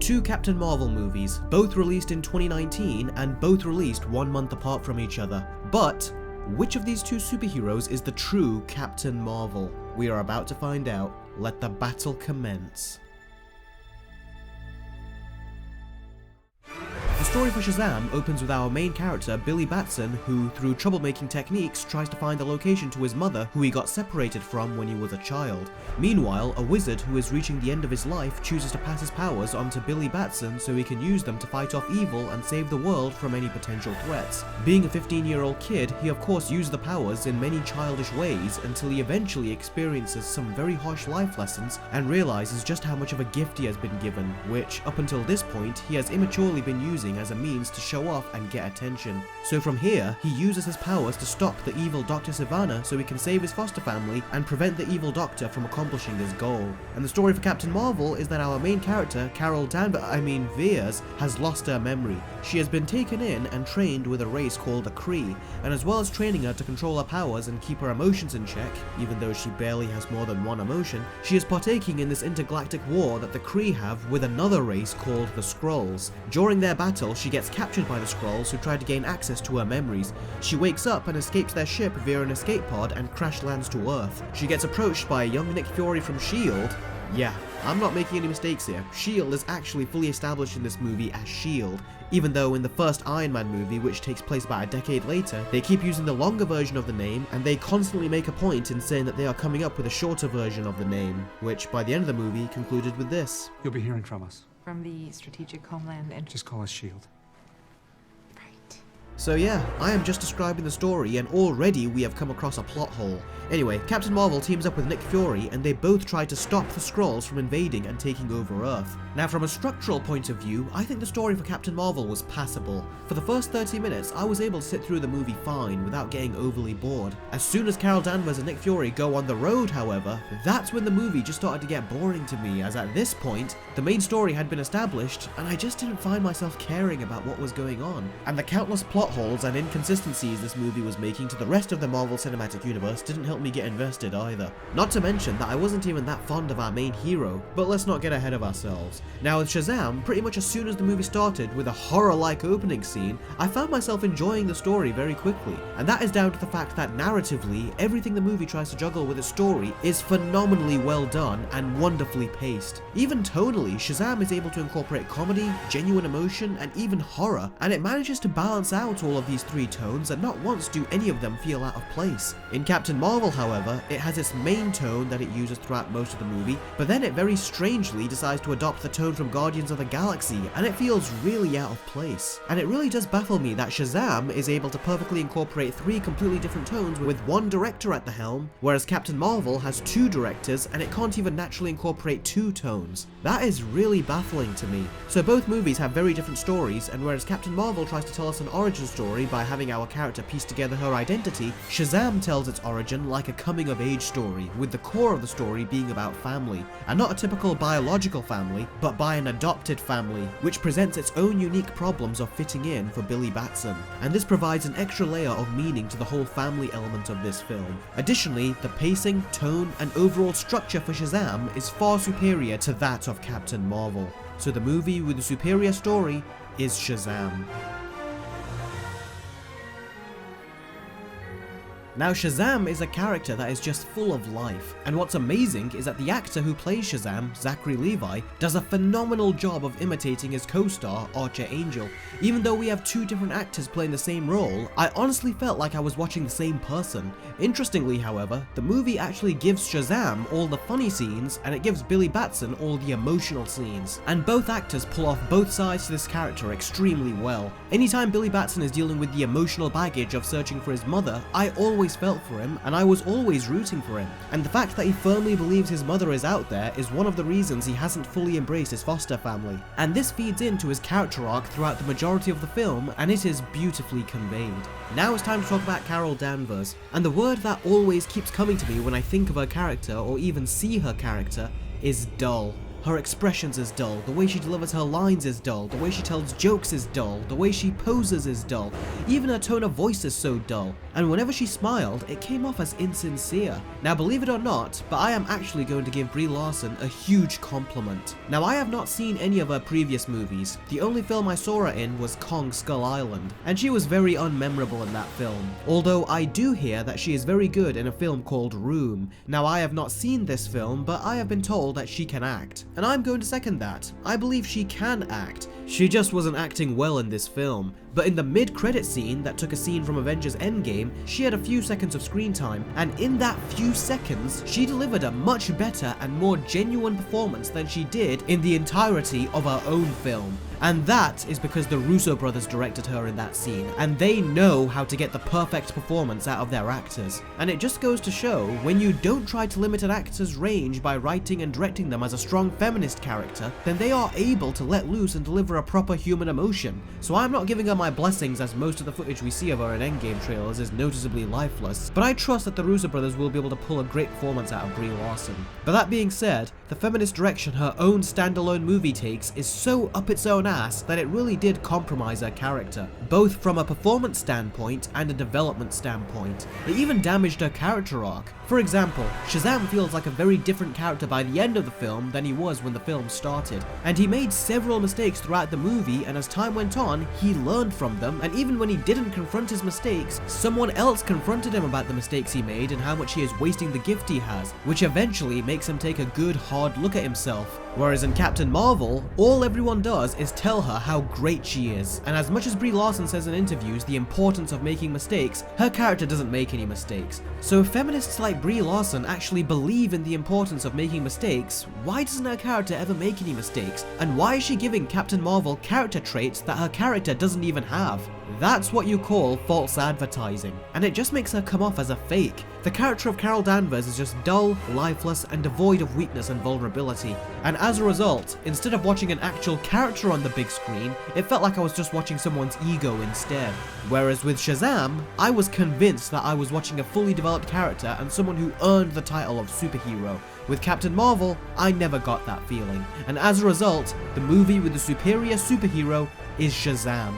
Two Captain Marvel movies, both released in 2019 and both released 1 month apart from each other. But which of these two superheroes is the true Captain Marvel? We are about to find out. Let the battle commence. The story for Shazam opens with our main character, Billy Batson, who, through troublemaking techniques, tries to find the location to his mother, who he got separated from when he was a child. Meanwhile, a wizard who is reaching the end of his life chooses to pass his powers onto Billy Batson so he can use them to fight off evil and save the world from any potential threats. Being a 15-year-old kid, he of course uses the powers in many childish ways until he eventually experiences some very harsh life lessons and realizes just how much of a gift he has been given, which, up until this point, he has immaturely been using as a means to show off and get attention. So from here, he uses his powers to stop the evil Dr. Sivana so he can save his foster family and prevent the evil Doctor from accomplishing his goal. And the story for Captain Marvel is that our main character, Carol Danvers, has lost her memory. She has been taken in and trained with a race called the Kree, and as well as training her to control her powers and keep her emotions in check, even though she barely has more than one emotion, she is partaking in this intergalactic war that the Kree have with another race called the Skrulls. During their battle, she gets captured by the Skrulls who try to gain access to her memories. She wakes up and escapes their ship via an escape pod and crash lands to Earth. She gets approached by a young Nick Fury from S.H.I.E.L.D. Yeah, I'm not making any mistakes here. S.H.I.E.L.D. is actually fully established in this movie as S.H.I.E.L.D., even though in the first Iron Man movie, which takes place about a decade later, they keep using the longer version of the name, and they constantly make a point in saying that they are coming up with a shorter version of the name, which by the end of the movie concluded with this. You'll be hearing from us. From the strategic homeland and Just call us S.H.I.E.L.D. So yeah, I am just describing the story and already we have come across a plot hole. Anyway, Captain Marvel teams up with Nick Fury and they both try to stop the Skrulls from invading and taking over Earth. Now from a structural point of view, I think the story for Captain Marvel was passable. For the first 30 minutes, I was able to sit through the movie fine without getting overly bored. As soon as Carol Danvers and Nick Fury go on the road, however, that's when the movie just started to get boring to me, as at this point, the main story had been established and I just didn't find myself caring about what was going on. And the countless plot holes and inconsistencies this movie was making to the rest of the Marvel Cinematic Universe didn't help me get invested either. Not to mention that I wasn't even that fond of our main hero, but let's not get ahead of ourselves. Now with Shazam, pretty much as soon as the movie started with a horror-like opening scene, I found myself enjoying the story very quickly, and that is down to the fact that narratively, everything the movie tries to juggle with its story is phenomenally well done and wonderfully paced. Even tonally, Shazam is able to incorporate comedy, genuine emotion, and even horror, and it manages to balance out all of these three tones and not once do any of them feel out of place. In Captain Marvel, however, it has its main tone that it uses throughout most of the movie, but then it very strangely decides to adopt the tone from Guardians of the Galaxy, and it feels really out of place. And it really does baffle me that Shazam is able to perfectly incorporate three completely different tones with one director at the helm, whereas Captain Marvel has two directors and it can't even naturally incorporate two tones. That is really baffling to me. So both movies have very different stories, and whereas Captain Marvel tries to tell us an origin story by having our character piece together her identity, Shazam tells its origin like a coming-of-age story, with the core of the story being about family, and not a typical biological family, but by an adopted family, which presents its own unique problems of fitting in for Billy Batson, and this provides an extra layer of meaning to the whole family element of this film. Additionally, the pacing, tone, and overall structure for Shazam is far superior to that of Captain Marvel. So the movie with the superior story is Shazam. Now Shazam is a character that is just full of life, and what's amazing is that the actor who plays Shazam, Zachary Levi, does a phenomenal job of imitating his co-star Archer Angel. Even though we have two different actors playing the same role, I honestly felt like I was watching the same person. Interestingly, however, the movie actually gives Shazam all the funny scenes and it gives Billy Batson all the emotional scenes, and both actors pull off both sides to this character extremely well. Anytime Billy Batson is dealing with the emotional baggage of searching for his mother, I always felt for him and I was always rooting for him, and the fact that he firmly believes his mother is out there is one of the reasons he hasn't fully embraced his foster family, and this feeds into his character arc throughout the majority of the film, and it is beautifully conveyed. Now it's time to talk about Carol Danvers, and the word that always keeps coming to me when I think of her character or even see her character is dull. Her expressions is dull, the way she delivers her lines is dull, the way she tells jokes is dull, the way she poses is dull, even her tone of voice is so dull. and whenever she smiled, it came off as insincere. Now believe it or not, but I am actually going to give Brie Larson a huge compliment. Now I have not seen any of her previous movies. The only film I saw her in was Kong Skull Island, and she was very unmemorable in that film. Although I do hear that she is very good in a film called Room. Now I have not seen this film, but I have been told that she can act, and I'm going to second that. I believe she can act. She just wasn't acting well in this film. But in the mid-credit scene that took a scene from Avengers Endgame, she had a few seconds of screen time, and in that few seconds, she delivered a much better and more genuine performance than she did in the entirety of her own film. And that is because the Russo brothers directed her in that scene, and they know how to get the perfect performance out of their actors. And it just goes to show, when you don't try to limit an actor's range by writing and directing them as a strong feminist character, then they are able to let loose and deliver a proper human emotion. So I'm not giving her my blessings, as most of the footage we see of her in Endgame trailers is noticeably lifeless, but I trust that the Russo brothers will be able to pull a great performance out of Brie Larson. But that being said, the feminist direction her own standalone movie takes is so up its own ass that it really did compromise her character, both from a performance standpoint and a development standpoint. It even damaged her character arc. For example, Shazam feels like a very different character by the end of the film than he was when the film started, and he made several mistakes throughout the movie, and as time went on, he learned from them, and even when he didn't confront his mistakes, someone else confronted him about the mistakes he made and how much he is wasting the gift he has, which eventually makes him take a good hard look at himself. Whereas in Captain Marvel, all everyone does is tell her how great she is, and as much as Brie Larson says in interviews the importance of making mistakes, her character doesn't make any mistakes. So if feminists like Brie Larson actually believe in the importance of making mistakes, why doesn't her character ever make any mistakes? And why is she giving Captain Marvel character traits that her character doesn't even have? That's what you call false advertising, and it just makes her come off as a fake. The character of Carol Danvers is just dull, lifeless, and devoid of weakness and vulnerability, and as a result, instead of watching an actual character on the big screen, it felt like I was just watching someone's ego instead. Whereas with Shazam, I was convinced that I was watching a fully developed character and someone who earned the title of superhero. With Captain Marvel, I never got that feeling, and as a result, the movie with the superior superhero is Shazam.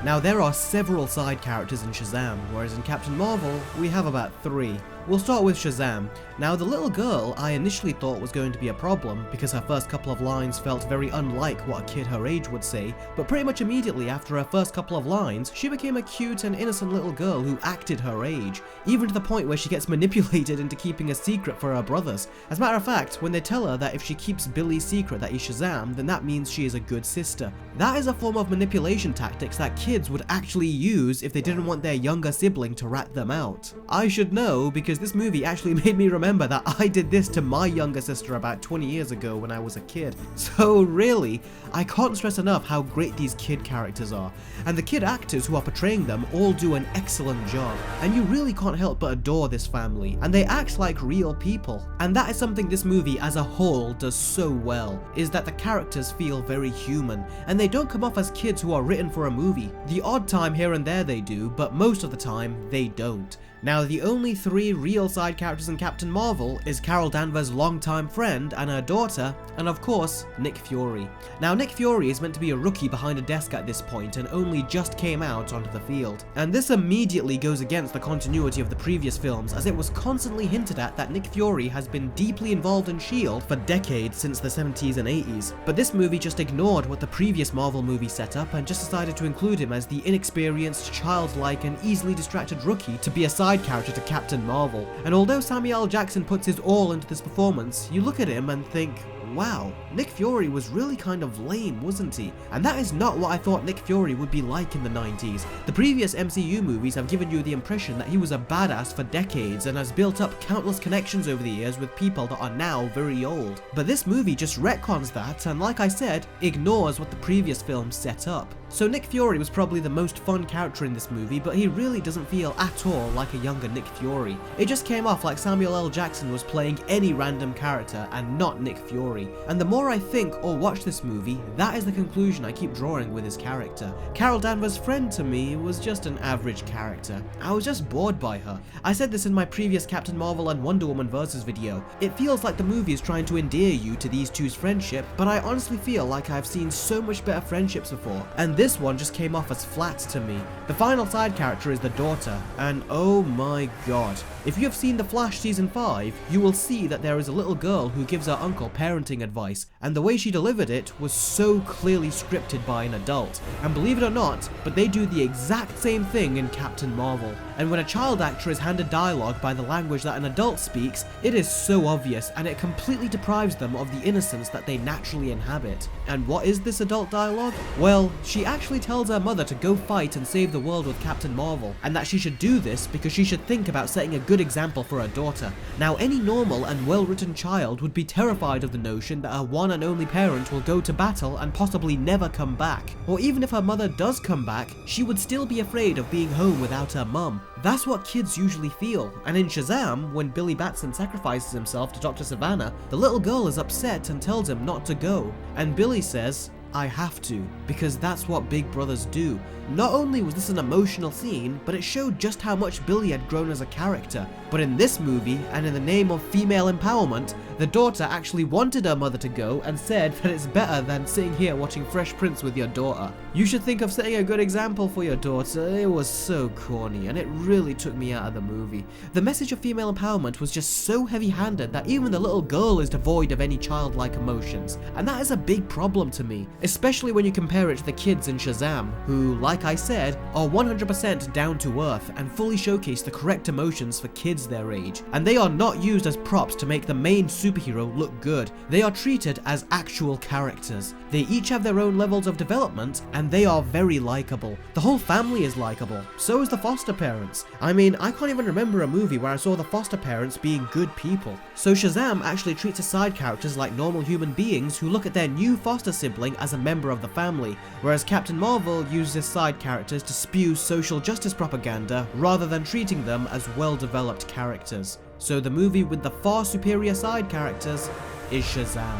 Now there are several side characters in Shazam, whereas in Captain Marvel, we have about 3. We'll start with Shazam. Now the little girl I initially thought was going to be a problem because her first couple of lines felt very unlike what a kid her age would say, but pretty much immediately after her first couple of lines, she became a cute and innocent little girl who acted her age, even to the point where she gets manipulated into keeping a secret for her brothers. As a matter of fact, when they tell her that if she keeps Billy's secret that he's Shazam, then that means she is a good sister. That is a form of manipulation tactics that kids would actually use if they didn't want their younger sibling to rat them out. I should know because this movie actually made me remember that I did this to my younger sister about 20 years ago when I was a kid. So really, I can't stress enough how great these kid characters are, and the kid actors who are portraying them all do an excellent job, and you really can't help but adore this family, and they act like real people. And that is something this movie as a whole does so well, is that the characters feel very human, and they don't come off as kids who are written for a movie. The odd time here and there they do, but most of the time they don't. Now the only 3 real side characters in Captain Marvel is Carol Danvers' longtime friend and her daughter, and of course, Nick Fury. Now Nick Fury is meant to be a rookie behind a desk at this point and only just came out onto the field. And this immediately goes against the continuity of the previous films, as it was constantly hinted at that Nick Fury has been deeply involved in S.H.I.E.L.D. for decades since the 70s and 80s. But this movie just ignored what the previous Marvel movie set up and just decided to include him as the inexperienced, childlike, and easily distracted rookie to be a side character to Captain Marvel. And although Samuel L. Jackson puts his all into this performance, you look at him and think, wow, Nick Fury was really kind of lame, wasn't he? And that is not what I thought Nick Fury would be like in the 90s. The previous MCU movies have given you the impression that he was a badass for decades and has built up countless connections over the years with people that are now very old. But this movie just retcons that and, like I said, ignores what the previous films set up. So Nick Fury was probably the most fun character in this movie, but he really doesn't feel at all like a younger Nick Fury. It just came off like Samuel L. Jackson was playing any random character and not Nick Fury. story, and the more I think or watch this movie, that is the conclusion I keep drawing with his character. Carol Danvers' friend to me was just an average character. I was just bored by her. I said this in my previous Captain Marvel and Wonder Woman versus video. It feels like the movie is trying to endear you to these two's friendship, but I honestly feel like I've seen so much better friendships before, and this one just came off as flat to me. The final side character is the daughter, and oh my god. If you have seen The Flash season 5, you will see that there is a little girl who gives her uncle parenting advice, and the way she delivered it was so clearly scripted by an adult. And believe it or not, but they do the exact same thing in Captain Marvel. And when a child actor is handed dialogue by the language that an adult speaks, it is so obvious, and it completely deprives them of the innocence that they naturally inhabit. And what is this adult dialogue? Well, she actually tells her mother to go fight and save the world with Captain Marvel, and that she should do this because she should think about setting a good example for her daughter. Now, any normal and well-written child would be terrified of the notion that her one and only parent will go to battle and possibly never come back. Or even if her mother does come back, she would still be afraid of being home without her mum. That's what kids usually feel, and in Shazam, when Billy Batson sacrifices himself to Dr. Savannah, the little girl is upset and tells him not to go, and Billy says, "I have to, because that's what big brothers do." Not only was this an emotional scene, but it showed just how much Billy had grown as a character. But in this movie, and in the name of female empowerment, the daughter actually wanted her mother to go and said that it's better than sitting here watching Fresh Prince with your daughter. You should think of setting a good example for your daughter. It was so corny, and it really took me out of the movie. The message of female empowerment was just so heavy-handed that even the little girl is devoid of any childlike emotions. And that is a big problem to me, especially when you compare it to the kids in Shazam, who, like I said, are 100% down to earth and fully showcase the correct emotions for kids their age. And they are not used as props to make the main superhero look good. They are treated as actual characters. They each have their own levels of development, and they are very likable. The whole family is likable. So is the foster parents. I mean, I can't even remember a movie where I saw the foster parents being good people. So Shazam actually treats his side characters like normal human beings who look at their new foster sibling as a member of the family, whereas Captain Marvel uses side characters to spew social justice propaganda rather than treating them as well-developed characters. So the movie with the far superior side characters is Shazam.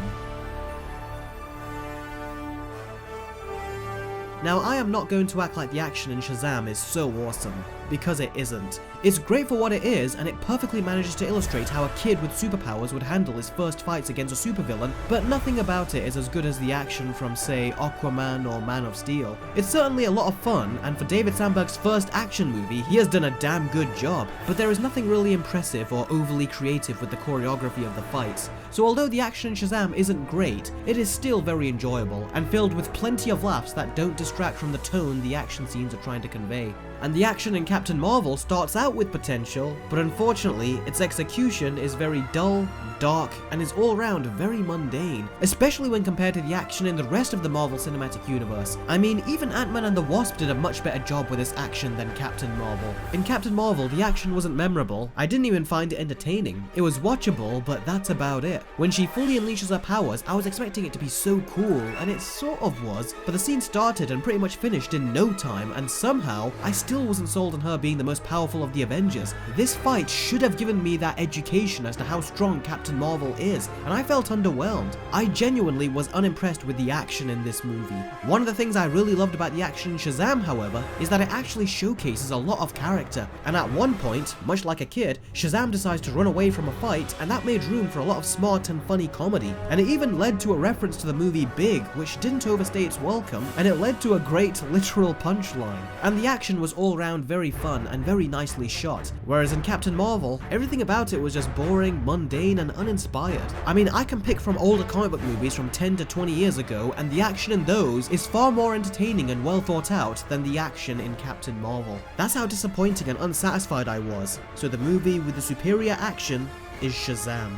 Now, I am not going to act like the action in Shazam is so awesome, because it isn't. It's great for what it is, and it perfectly manages to illustrate how a kid with superpowers would handle his first fights against a supervillain, but nothing about it is as good as the action from, say, Aquaman or Man of Steel. It's certainly a lot of fun, and for David Sandberg's first action movie, he has done a damn good job, but there is nothing really impressive or overly creative with the choreography of the fights. So although the action in Shazam isn't great, it is still very enjoyable, and filled with plenty of laughs that don't distract from the tone the action scenes are trying to convey. And the action in Captain Marvel starts out with potential, but unfortunately, its execution is very dull, dark, and is all round very mundane, especially when compared to the action in the rest of the Marvel Cinematic Universe. I mean, even Ant-Man and the Wasp did a much better job with this action than Captain Marvel. In Captain Marvel, the action wasn't memorable. I didn't even find it entertaining. It was watchable, but that's about it. When she fully unleashes her powers, I was expecting it to be so cool, and it sort of was, but the scene started and pretty much finished in no time, and somehow, I still wasn't sold on her being the most powerful of the Avengers. This fight should have given me that education as to how strong Captain Marvel is, and I felt underwhelmed. I genuinely was unimpressed with the action in this movie. One of the things I really loved about the action in Shazam, however, is that it actually showcases a lot of character, and at one point, much like a kid, Shazam decides to run away from a fight, and that made room for a lot of smart and funny comedy, and it even led to a reference to the movie Big, which didn't overstay its welcome, and it led to a great literal punchline. And the action was all round very fun and very nicely shot, whereas in Captain Marvel, everything about it was just boring, mundane, and uninspired. I mean, I can pick from older comic book movies from 10 to 20 years ago, and the action in those is far more entertaining and well thought out than the action in Captain Marvel. That's how disappointing and unsatisfied I was. So the movie with the superior action is Shazam.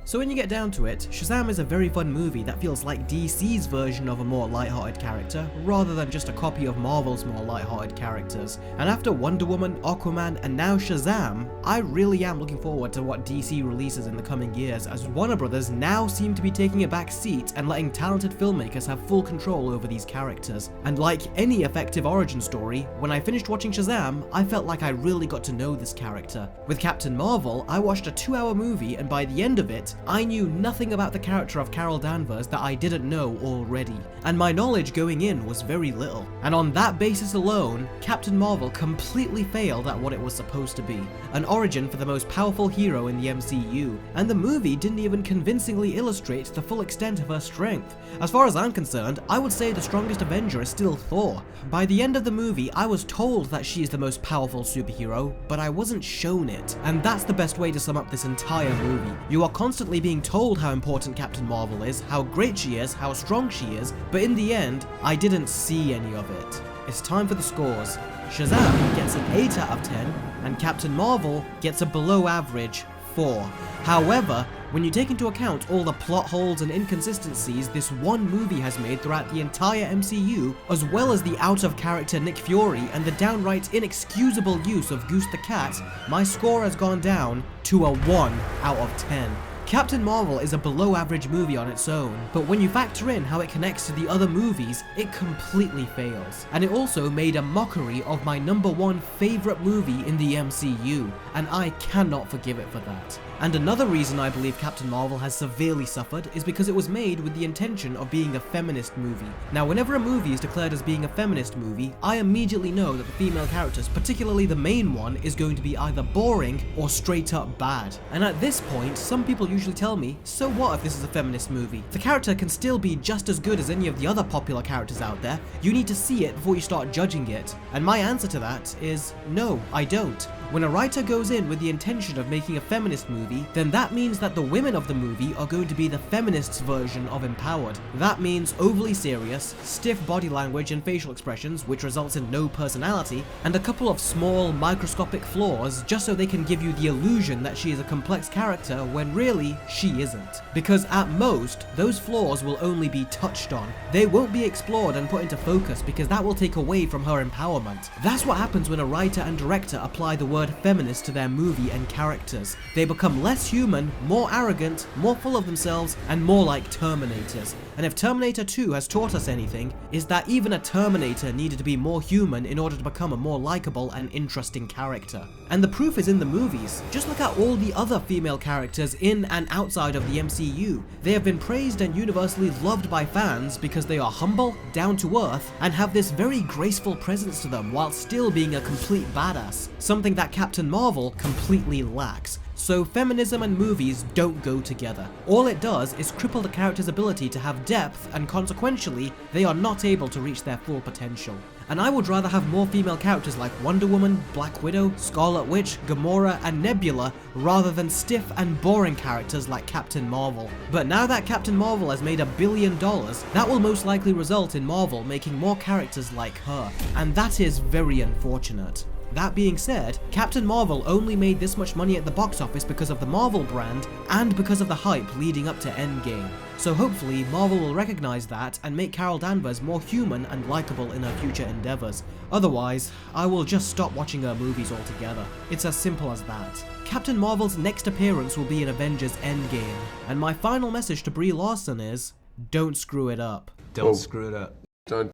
So when you get down to it, Shazam is a very fun movie that feels like DC's version of a more lighthearted character, rather than just a copy of Marvel's more lighthearted characters. And after Wonder Woman, Aquaman, and now Shazam, I really am looking forward to what DC releases in the coming years, as Warner Brothers now seem to be taking a back seat and letting talented filmmakers have full control over these characters. And like any effective origin story, when I finished watching Shazam, I felt like I really got to know this character. With Captain Marvel, I watched a 2-hour movie, and by the end of it, I knew nothing about the character of Carol Danvers that I didn't know already, and my knowledge going in was very little. And on that basis alone, Captain Marvel completely failed at what it was supposed to be, an origin for the most powerful hero in the MCU, and the movie didn't even convincingly illustrate the full extent of her strength. As far as I'm concerned, I would say the strongest Avenger is still Thor. By the end of the movie, I was told that she is the most powerful superhero, but I wasn't shown it, and that's the best way to sum up this entire movie. You are constantly being told how important Captain Marvel is, how great she is, how strong she is, but in the end, I didn't see any of it. It's time for the scores. Shazam gets an 8 out of 10, and Captain Marvel gets a below average 4. However, when you take into account all the plot holes and inconsistencies this one movie has made throughout the entire MCU, as well as the out-of-character Nick Fury and the downright inexcusable use of Goose the Cat, my score has gone down to a 1 out of 10. Captain Marvel is a below average movie on its own, but when you factor in how it connects to the other movies, it completely fails. And it also made a mockery of my #1 favourite movie in the MCU, and I cannot forgive it for that. And another reason I believe Captain Marvel has severely suffered is because it was made with the intention of being a feminist movie. Now, whenever a movie is declared as being a feminist movie, I immediately know that the female characters, particularly the main one, is going to be either boring or straight up bad. And at this point, some people usually tell me, so what if this is a feminist movie? The character can still be just as good as any of the other popular characters out there. You need to see it before you start judging it. And my answer to that is, no, I don't. When a writer goes in with the intention of making a feminist movie, then that means that the women of the movie are going to be the feminists' version of empowered. That means overly serious, stiff body language and facial expressions, which results in no personality, and a couple of small, microscopic flaws just so they can give you the illusion that she is a complex character when really, she isn't. Because at most, those flaws will only be touched on. They won't be explored and put into focus because that will take away from her empowerment. That's what happens when a writer and director apply the word feminist to their movie and characters. They become less human, more arrogant, more full of themselves, and more like Terminators. And if Terminator 2 has taught us anything, is that even a Terminator needed to be more human in order to become a more likable and interesting character. And the proof is in the movies. Just look at all the other female characters in and outside of the MCU. They have been praised and universally loved by fans because they are humble, down to earth, and have this very graceful presence to them while still being a complete badass. Something that Captain Marvel completely lacks. So feminism and movies don't go together. All it does is cripple the character's ability to have depth, and consequentially, they are not able to reach their full potential. And I would rather have more female characters like Wonder Woman, Black Widow, Scarlet Witch, Gamora, and Nebula, rather than stiff and boring characters like Captain Marvel. But now that Captain Marvel has made $1 billion, that will most likely result in Marvel making more characters like her, and that is very unfortunate. That being said, Captain Marvel only made this much money at the box office because of the Marvel brand and because of the hype leading up to Endgame. So hopefully Marvel will recognize that and make Carol Danvers more human and likable in her future endeavors. Otherwise, I will just stop watching her movies altogether. It's as simple as that. Captain Marvel's next appearance will be in Avengers Endgame, and my final message to Brie Larson is, don't screw it up. Don't screw it up. Don't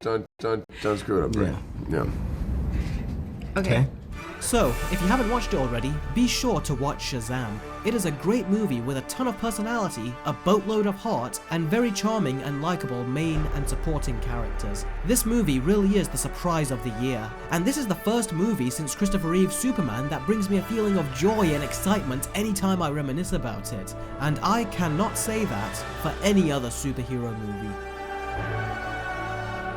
screw it up, Brie. Yeah. Okay. So, if you haven't watched it already, be sure to watch Shazam. It is a great movie with a ton of personality, a boatload of heart, and very charming and likable main and supporting characters. This movie really is the surprise of the year, and this is the first movie since Christopher Reeve's Superman that brings me a feeling of joy and excitement anytime I reminisce about it, and I cannot say that for any other superhero movie.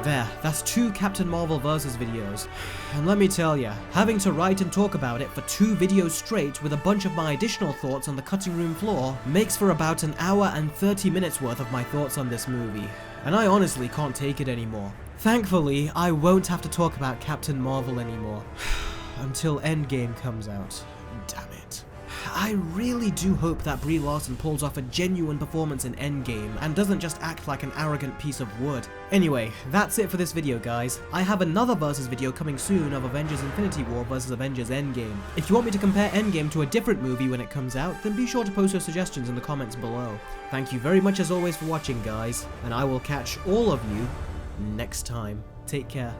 There, that's 2 Captain Marvel vs. videos. And let me tell ya, having to write and talk about it for 2 videos straight with a bunch of my additional thoughts on the cutting room floor makes for about an hour and 30 minutes worth of my thoughts on this movie. And I honestly can't take it anymore. Thankfully, I won't have to talk about Captain Marvel anymore. Until Endgame comes out. Damn it. I really do hope that Brie Larson pulls off a genuine performance in Endgame and doesn't just act like an arrogant piece of wood. Anyway, that's it for this video, guys. I have another versus video coming soon of Avengers Infinity War versus Avengers Endgame. If you want me to compare Endgame to a different movie when it comes out, then be sure to post your suggestions in the comments below. Thank you very much as always for watching, guys, and I will catch all of you next time. Take care.